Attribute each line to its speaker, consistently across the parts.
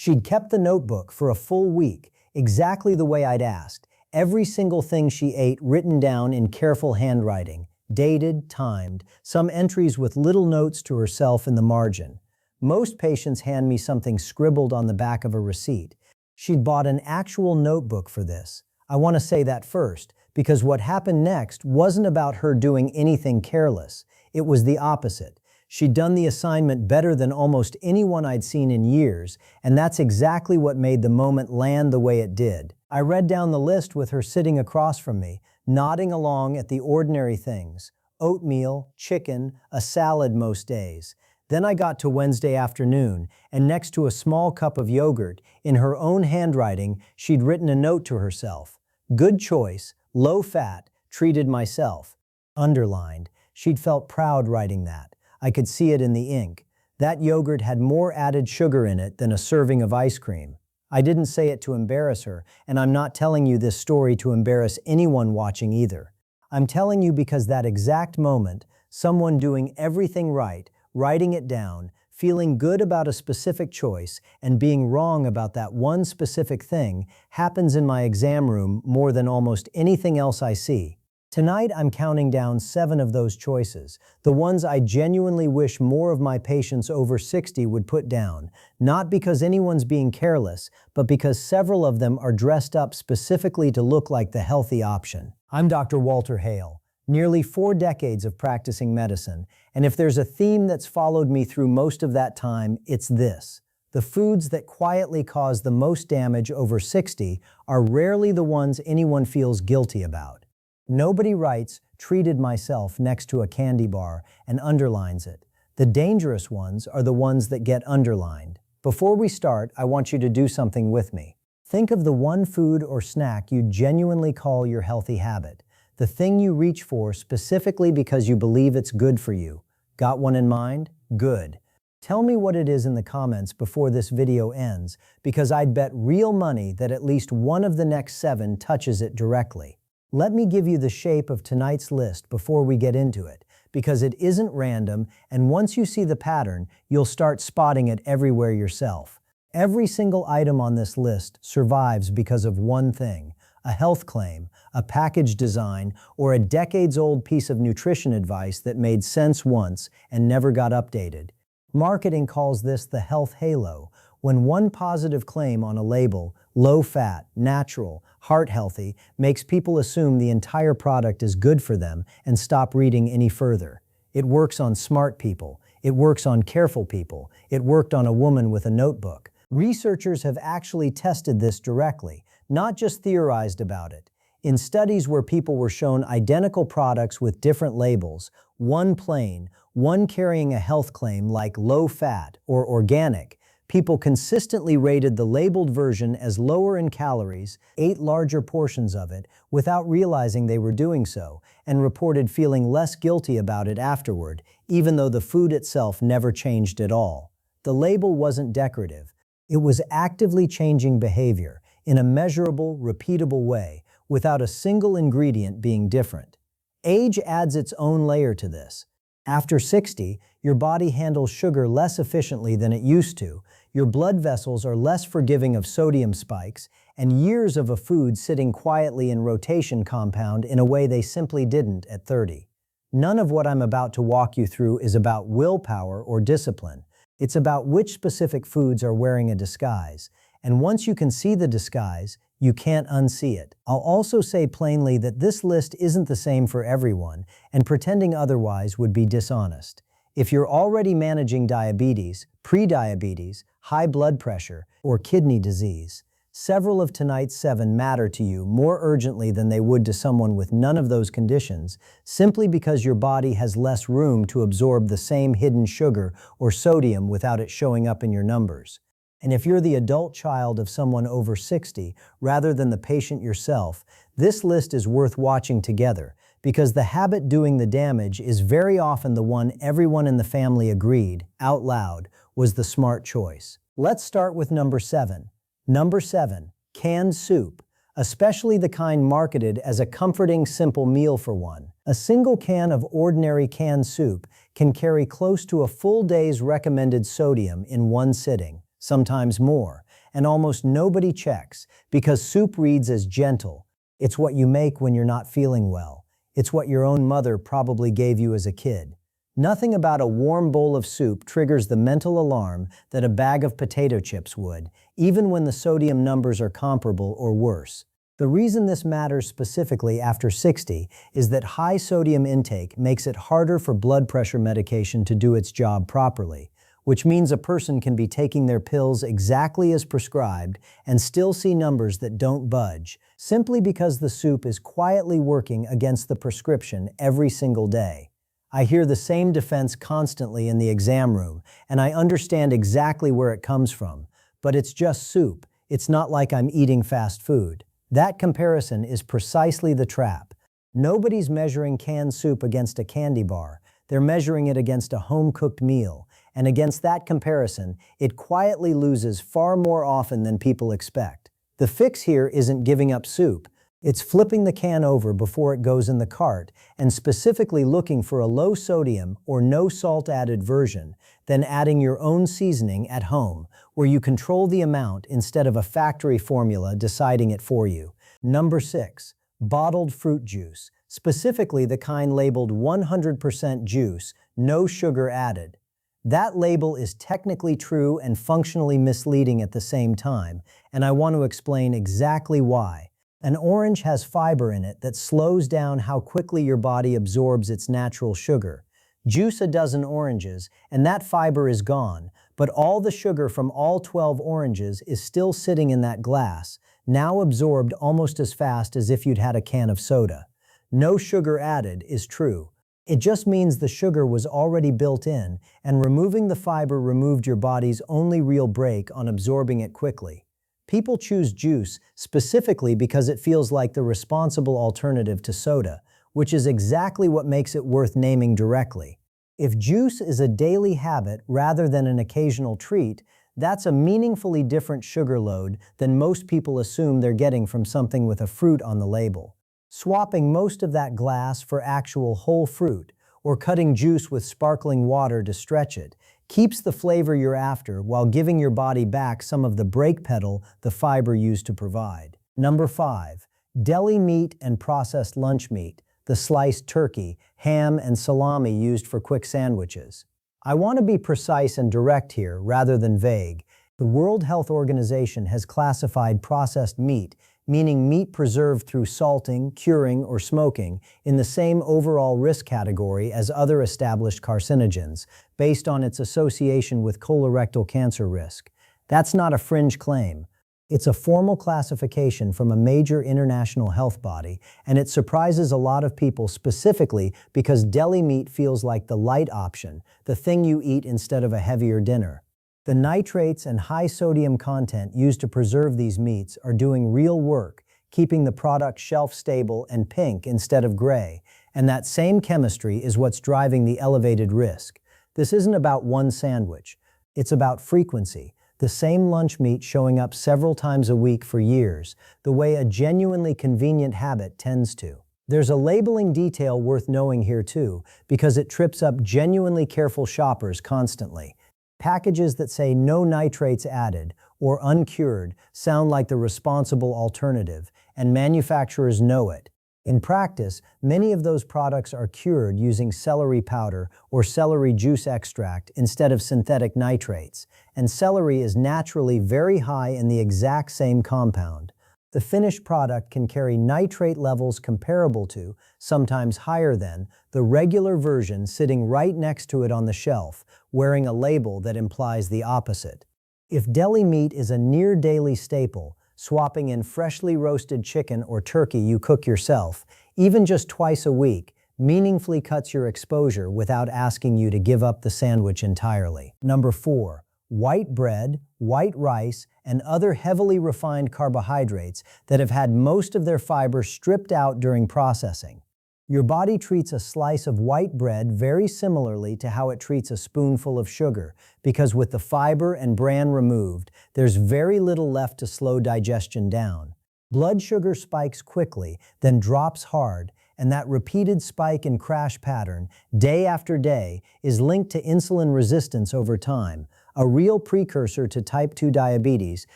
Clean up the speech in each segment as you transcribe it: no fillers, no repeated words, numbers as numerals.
Speaker 1: She'd kept the notebook for a full week, exactly the way I'd asked. Every single thing she ate written down in careful handwriting, dated, timed, some entries with little notes to herself in the margin. Most patients hand me something scribbled on the back of a receipt. She'd bought an actual notebook for this. I want to say that first, because what happened next wasn't about her doing anything careless. It was the opposite. She'd done the assignment better than almost anyone I'd seen in years, and that's exactly what made the moment land the way it did. I read down the list with her sitting across from me, nodding along at the ordinary things: oatmeal, chicken, a salad most days. Then I got to Wednesday afternoon, and next to a small cup of yogurt, in her own handwriting, she'd written a note to herself. Good choice, low fat, treated myself. Underlined. She'd felt proud writing that. I could see it in the ink. That yogurt had more added sugar in it than a serving of ice cream. I didn't say it to embarrass her, and I'm not telling you this story to embarrass anyone watching either. I'm telling you because that exact moment, someone doing everything right, writing it down, feeling good about a specific choice, and being wrong about that one specific thing, happens in my exam room more than almost anything else I see. Tonight, I'm counting down 7 of those choices, the ones I genuinely wish more of my patients over 60 would put down, not because anyone's being careless, but because several of them are dressed up specifically to look like the healthy option. I'm Dr. Walter Hale, nearly 4 decades of practicing medicine, and if there's a theme that's followed me through most of that time, it's this. The foods that quietly cause the most damage over 60 are rarely the ones anyone feels guilty about. Nobody writes, treated myself next to a candy bar and underlines it. The dangerous ones are the ones that get underlined. Before we start, I want you to do something with me. Think of the one food or snack you genuinely call your healthy habit, the thing you reach for specifically because you believe it's good for you. Got one in mind? Good. Tell me what it is in the comments before this video ends, because I'd bet real money that at least one of the next 7 touches it directly. Let me give you the shape of tonight's list before we get into it, because it isn't random, and once you see the pattern, you'll start spotting it everywhere yourself. Every single item on this list survives because of one thing: a health claim, a package design, or a decades-old piece of nutrition advice that made sense once and never got updated. Marketing calls this the health halo, when one positive claim on a label, low fat, natural, heart healthy, makes people assume the entire product is good for them and stop reading any further. It works on smart people. It works on careful people. It worked on a woman with a notebook. Researchers have actually tested this directly, not just theorized about it. In studies where people were shown identical products with different labels, one plain, one carrying a health claim like low fat or organic, people consistently rated the labeled version as lower in calories, ate larger portions of it without realizing they were doing so, and reported feeling less guilty about it afterward, even though the food itself never changed at all. The label wasn't decorative. It was actively changing behavior in a measurable, repeatable way, without a single ingredient being different. Age adds its own layer to this. After 60, your body handles sugar less efficiently than it used to, your blood vessels are less forgiving of sodium spikes, and years of a food sitting quietly in rotation compound in a way they simply didn't at 30. None of what I'm about to walk you through is about willpower or discipline. It's about which specific foods are wearing a disguise, and once you can see the disguise, you can't unsee it. I'll also say plainly that this list isn't the same for everyone, and pretending otherwise would be dishonest. If you're already managing diabetes, prediabetes, high blood pressure, or kidney disease, several of tonight's 7 matter to you more urgently than they would to someone with none of those conditions, simply because your body has less room to absorb the same hidden sugar or sodium without it showing up in your numbers. And if you're the adult child of someone over 60, rather than the patient yourself, this list is worth watching together, because the habit doing the damage is very often the one everyone in the family agreed, out loud, was the smart choice. Let's start with number 7. Number 7, canned soup, especially the kind marketed as a comforting, simple meal for one. A single can of ordinary canned soup can carry close to a full day's recommended sodium in one sitting, sometimes more, and almost nobody checks because soup reads as gentle. It's what you make when you're not feeling well. It's what your own mother probably gave you as a kid. Nothing about a warm bowl of soup triggers the mental alarm that a bag of potato chips would, even when the sodium numbers are comparable or worse. The reason this matters specifically after 60 is that high sodium intake makes it harder for blood pressure medication to do its job properly, which means a person can be taking their pills exactly as prescribed and still see numbers that don't budge, simply because the soup is quietly working against the prescription every single day. I hear the same defense constantly in the exam room, and I understand exactly where it comes from, but it's just soup. It's not like I'm eating fast food. That comparison is precisely the trap. Nobody's measuring canned soup against a candy bar. They're measuring it against a home-cooked meal. And against that comparison, it quietly loses far more often than people expect. The fix here isn't giving up soup. It's flipping the can over before it goes in the cart and specifically looking for a low-sodium or no-salt-added version, then adding your own seasoning at home, where you control the amount instead of a factory formula deciding it for you. Number 6. Bottled fruit juice, specifically the kind labeled 100% juice, no sugar added. That label is technically true and functionally misleading at the same time, and I want to explain exactly why. An orange has fiber in it that slows down how quickly your body absorbs its natural sugar. Juice a dozen oranges, and that fiber is gone, but all the sugar from all 12 oranges is still sitting in that glass, now absorbed almost as fast as if you'd had a can of soda. No sugar added is true. It just means the sugar was already built in, and removing the fiber removed your body's only real brake on absorbing it quickly. People choose juice specifically because it feels like the responsible alternative to soda, which is exactly what makes it worth naming directly. If juice is a daily habit rather than an occasional treat, that's a meaningfully different sugar load than most people assume they're getting from something with a fruit on the label. Swapping most of that glass for actual whole fruit, or cutting juice with sparkling water to stretch it, keeps the flavor you're after while giving your body back some of the brake pedal the fiber used to provide. Number 5. Deli meat and processed lunch meat, the sliced turkey, ham, and salami used for quick sandwiches. I want to be precise and direct here rather than vague. The World Health Organization has classified processed meat, meaning meat preserved through salting, curing, or smoking, in the same overall risk category as other established carcinogens, based on its association with colorectal cancer risk. That's not a fringe claim. It's a formal classification from a major international health body, and it surprises a lot of people specifically because deli meat feels like the light option, the thing you eat instead of a heavier dinner. The nitrates and high sodium content used to preserve these meats are doing real work, keeping the product shelf-stable and pink instead of gray, and that same chemistry is what's driving the elevated risk. This isn't about one sandwich. It's about frequency, the same lunch meat showing up several times a week for years, the way a genuinely convenient habit tends to. There's a labeling detail worth knowing here too, because it trips up genuinely careful shoppers constantly. Packages that say no nitrates added or uncured sound like the responsible alternative, and manufacturers know it. In practice, many of those products are cured using celery powder or celery juice extract instead of synthetic nitrates, and celery is naturally very high in the exact same compound. The finished product can carry nitrate levels comparable to, sometimes higher than, the regular version sitting right next to it on the shelf, wearing a label that implies the opposite. If deli meat is a near-daily staple, swapping in freshly roasted chicken or turkey you cook yourself, even just twice a week, meaningfully cuts your exposure without asking you to give up the sandwich entirely. Number 4. White bread, white rice, and other heavily refined carbohydrates that have had most of their fiber stripped out during processing. Your body treats a slice of white bread very similarly to how it treats a spoonful of sugar, because with the fiber and bran removed, there's very little left to slow digestion down. Blood sugar spikes quickly, then drops hard, and that repeated spike and crash pattern, day after day, is linked to insulin resistance over time, a real precursor to type 2 diabetes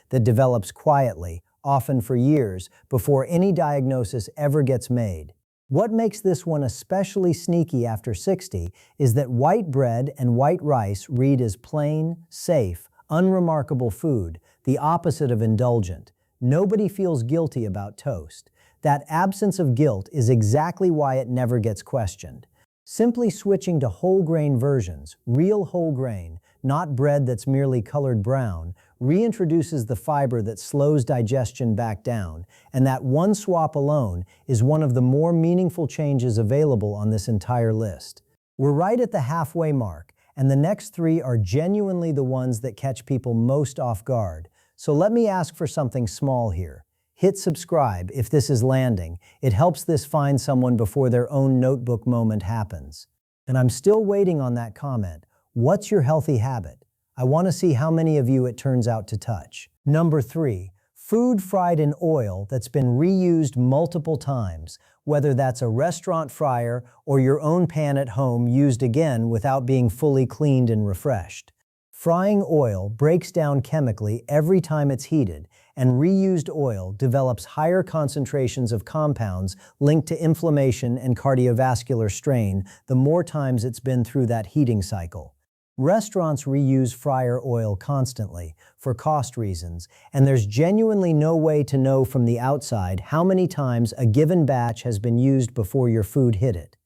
Speaker 1: that develops quietly, often for years, before any diagnosis ever gets made. What makes this one especially sneaky after 60 is that white bread and white rice read as plain, safe, unremarkable food, the opposite of indulgent. Nobody feels guilty about toast. That absence of guilt is exactly why it never gets questioned. Simply switching to whole grain versions, real whole grain, not bread that's merely colored brown, reintroduces the fiber that slows digestion back down, and that one swap alone is one of the more meaningful changes available on this entire list. We're right at the halfway mark, and the next three are genuinely the ones that catch people most off guard. So let me ask for something small here. Hit subscribe if this is landing. It helps this find someone before their own notebook moment happens. And I'm still waiting on that comment. What's your healthy habit? I want to see how many of you it turns out to touch. Number 3, food fried in oil that's been reused multiple times, whether that's a restaurant fryer or your own pan at home used again without being fully cleaned and refreshed. Frying oil breaks down chemically every time it's heated, and reused oil develops higher concentrations of compounds linked to inflammation and cardiovascular strain the more times it's been through that heating cycle. Restaurants reuse fryer oil constantly for cost reasons, and there's genuinely no way to know from the outside how many times a given batch has been used before your food hit it.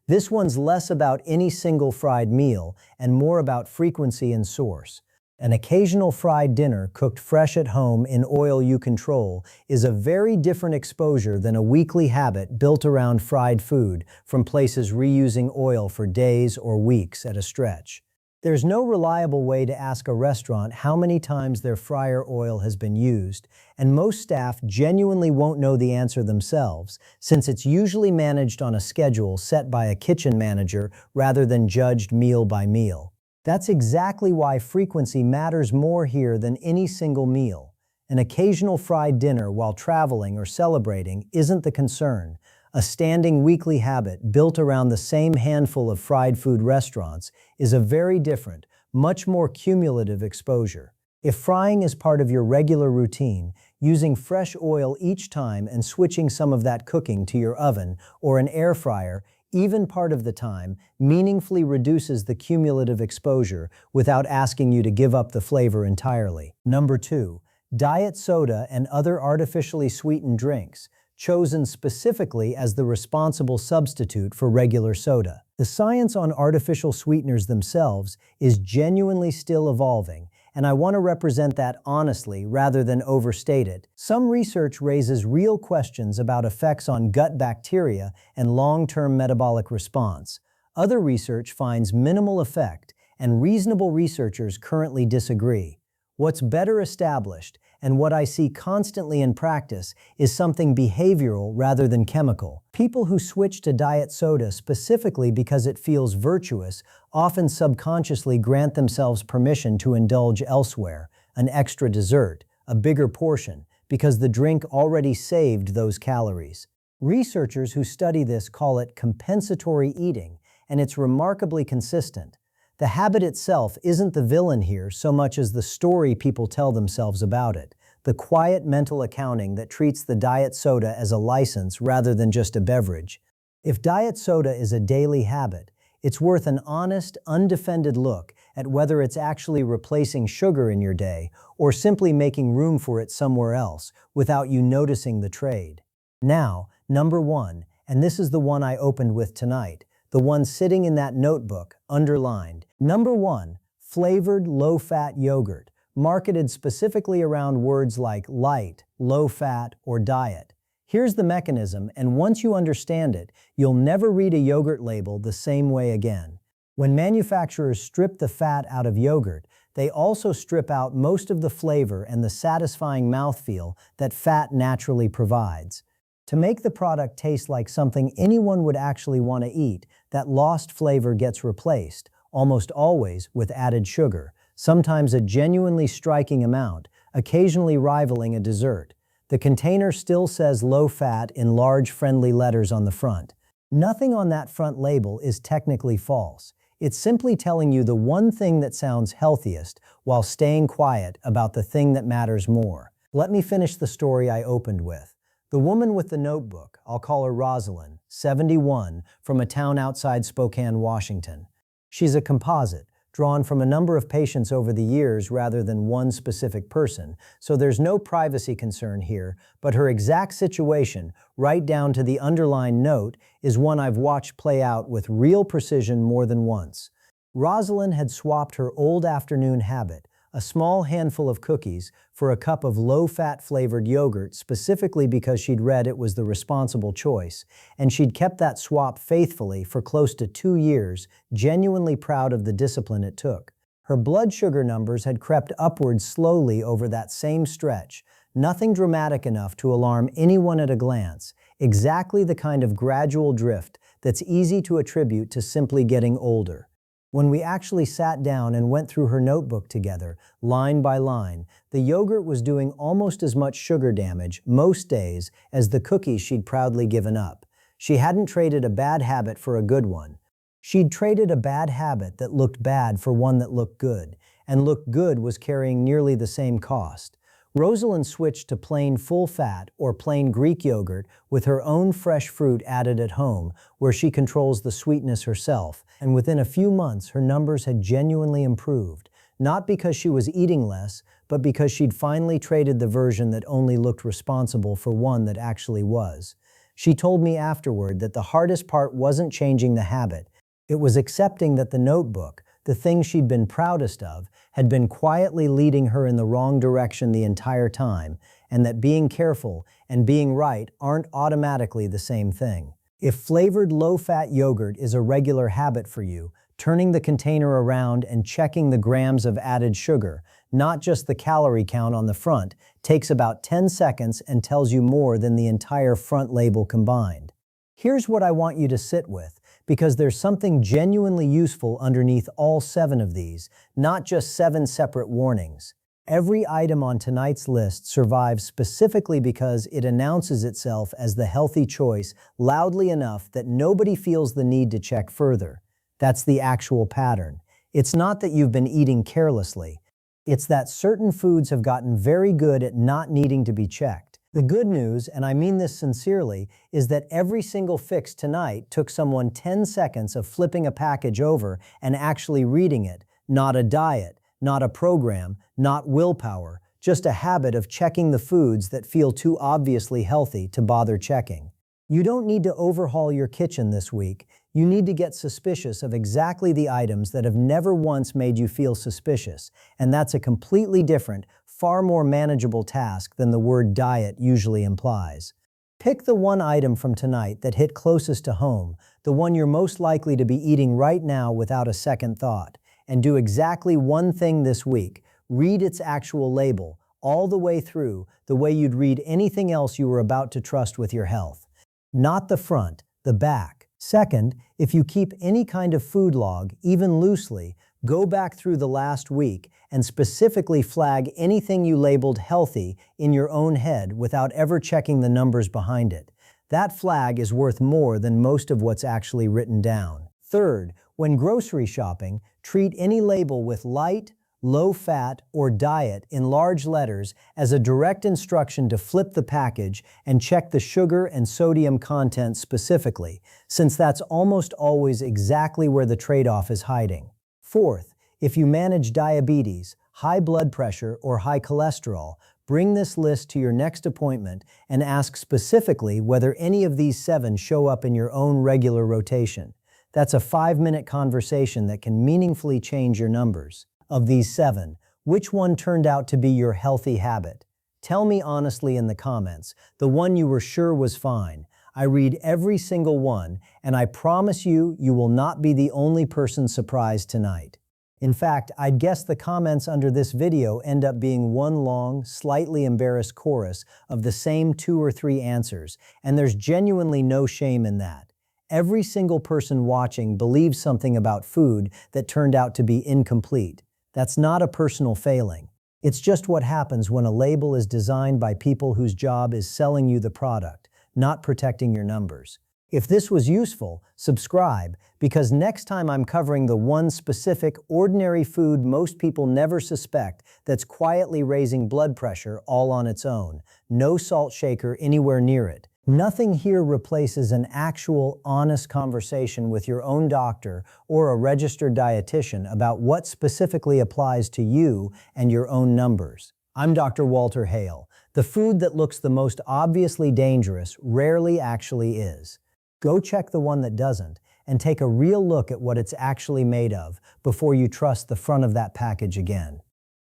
Speaker 1: This one's less about any single fried meal and more about frequency and source. An occasional fried dinner cooked fresh at home in oil you control is a very different exposure than a weekly habit built around fried food from places reusing oil for days or weeks at a stretch. There's no reliable way to ask a restaurant how many times their fryer oil has been used, and most staff genuinely won't know the answer themselves, since it's usually managed on a schedule set by a kitchen manager rather than judged meal by meal. That's exactly why frequency matters more here than any single meal. An occasional fried dinner while traveling or celebrating isn't the concern. A standing weekly habit built around the same handful of fried food restaurants is a very different, much more cumulative exposure. If frying is part of your regular routine, using fresh oil each time and switching some of that cooking to your oven or an air fryer, even part of the time, meaningfully reduces the cumulative exposure without asking you to give up the flavor entirely. Number 2, diet soda and other artificially sweetened drinks, chosen specifically as the responsible substitute for regular soda. The science on artificial sweeteners themselves is genuinely still evolving, and I want to represent that honestly rather than overstate it. Some research raises real questions about effects on gut bacteria and long-term metabolic response. Other research finds minimal effect, and reasonable researchers currently disagree. What's better established, and what I see constantly in practice, is something behavioral rather than chemical. People who switch to diet soda specifically because it feels virtuous often subconsciously grant themselves permission to indulge elsewhere, an extra dessert, a bigger portion, because the drink already saved those calories. Researchers who study this call it compensatory eating, and it's remarkably consistent. The habit itself isn't the villain here so much as the story people tell themselves about it, the quiet mental accounting that treats the diet soda as a license rather than just a beverage. If diet soda is a daily habit, it's worth an honest, undefended look at whether it's actually replacing sugar in your day or simply making room for it somewhere else without you noticing the trade. Now, number 1, and this is the one I opened with tonight, the one sitting in that notebook, underlined. Number 1, flavored low-fat yogurt, marketed specifically around words like light, low-fat, or diet. Here's the mechanism, and once you understand it, you'll never read a yogurt label the same way again. When manufacturers strip the fat out of yogurt, they also strip out most of the flavor and the satisfying mouthfeel that fat naturally provides. To make the product taste like something anyone would actually want to eat, that lost flavor gets replaced, almost always with added sugar, sometimes a genuinely striking amount, occasionally rivaling a dessert. The container still says low fat in large friendly letters on the front. Nothing on that front label is technically false. It's simply telling you the one thing that sounds healthiest while staying quiet about the thing that matters more. Let me finish the story I opened with. The woman with the notebook, I'll call her Rosalind, 71, from a town outside Spokane, Washington. She's a composite, drawn from a number of patients over the years rather than one specific person, so there's no privacy concern here, but her exact situation, right down to the underlined note, is one I've watched play out with real precision more than once. Rosalind had swapped her old afternoon habit, a small handful of cookies, for a cup of low-fat flavored yogurt specifically because she'd read it was the responsible choice, and she'd kept that swap faithfully for close to 2 years, genuinely proud of the discipline it took. Her blood sugar numbers had crept upwards slowly over that same stretch, nothing dramatic enough to alarm anyone at a glance, exactly the kind of gradual drift that's easy to attribute to simply getting older. When we actually sat down and went through her notebook together, line by line, the yogurt was doing almost as much sugar damage most days as the cookies she'd proudly given up. She hadn't traded a bad habit for a good one. She'd traded a bad habit that looked bad for one that looked good, and looked good was carrying nearly the same cost. Rosalind switched to plain full-fat or plain Greek yogurt with her own fresh fruit added at home, where she controls the sweetness herself, and within a few months her numbers had genuinely improved, not because she was eating less, but because she'd finally traded the version that only looked responsible for one that actually was. She told me afterward that the hardest part wasn't changing the habit, it was accepting that the notebook, the thing she'd been proudest of, had been quietly leading her in the wrong direction the entire time, and that being careful and being right aren't automatically the same thing. If flavored low-fat yogurt is a regular habit for you, turning the container around and checking the grams of added sugar, not just the calorie count on the front, takes about 10 seconds and tells you more than the entire front label combined. Here's what I want you to sit with, because there's something genuinely useful underneath all 7 of these, not just 7 separate warnings. Every item on tonight's list survives specifically because it announces itself as the healthy choice loudly enough that nobody feels the need to check further. That's the actual pattern. It's not that you've been eating carelessly. It's that certain foods have gotten very good at not needing to be checked. The good news, and I mean this sincerely, is that every single fix tonight took someone 10 seconds of flipping a package over and actually reading it, not a diet, not a program, not willpower, just a habit of checking the foods that feel too obviously healthy to bother checking. You don't need to overhaul your kitchen this week. You need to get suspicious of exactly the items that have never once made you feel suspicious, and that's a completely different, far more manageable task than the word diet usually implies. Pick the one item from tonight that hit closest to home, the one you're most likely to be eating right now without a second thought, and do exactly one thing this week. Read its actual label, all the way through, the way you'd read anything else you were about to trust with your health. Not the front, the back. Second, if you keep any kind of food log, even loosely, go back through the last week and specifically flag anything you labeled healthy in your own head without ever checking the numbers behind it. That flag is worth more than most of what's actually written down. Third, when grocery shopping, treat any label with light, low-fat, or diet in large letters as a direct instruction to flip the package and check the sugar and sodium content specifically, since that's almost always exactly where the trade-off is hiding. Fourth, if you manage diabetes, high blood pressure, or high cholesterol, bring this list to your next appointment and ask specifically whether any of these 7 show up in your own regular rotation. That's a 5-minute conversation that can meaningfully change your numbers. Of these 7, which one turned out to be your healthy habit? Tell me honestly in the comments, the one you were sure was fine. I read every single one, and I promise you, you will not be the only person surprised tonight. In fact, I'd guess the comments under this video end up being one long, slightly embarrassed chorus of the same 2 or 3 answers, and there's genuinely no shame in that. Every single person watching believes something about food that turned out to be incomplete. That's not a personal failing. It's just what happens when a label is designed by people whose job is selling you the product, not protecting your numbers. If this was useful, subscribe, because next time I'm covering the one specific, ordinary food most people never suspect that's quietly raising blood pressure all on its own. No salt shaker anywhere near it. Nothing here replaces an actual, honest conversation with your own doctor or a registered dietitian about what specifically applies to you and your own numbers. I'm Dr. Walter Hale. The food that looks the most obviously dangerous rarely actually is. Go check the one that doesn't, and take a real look at what it's actually made of before you trust the front of that package again.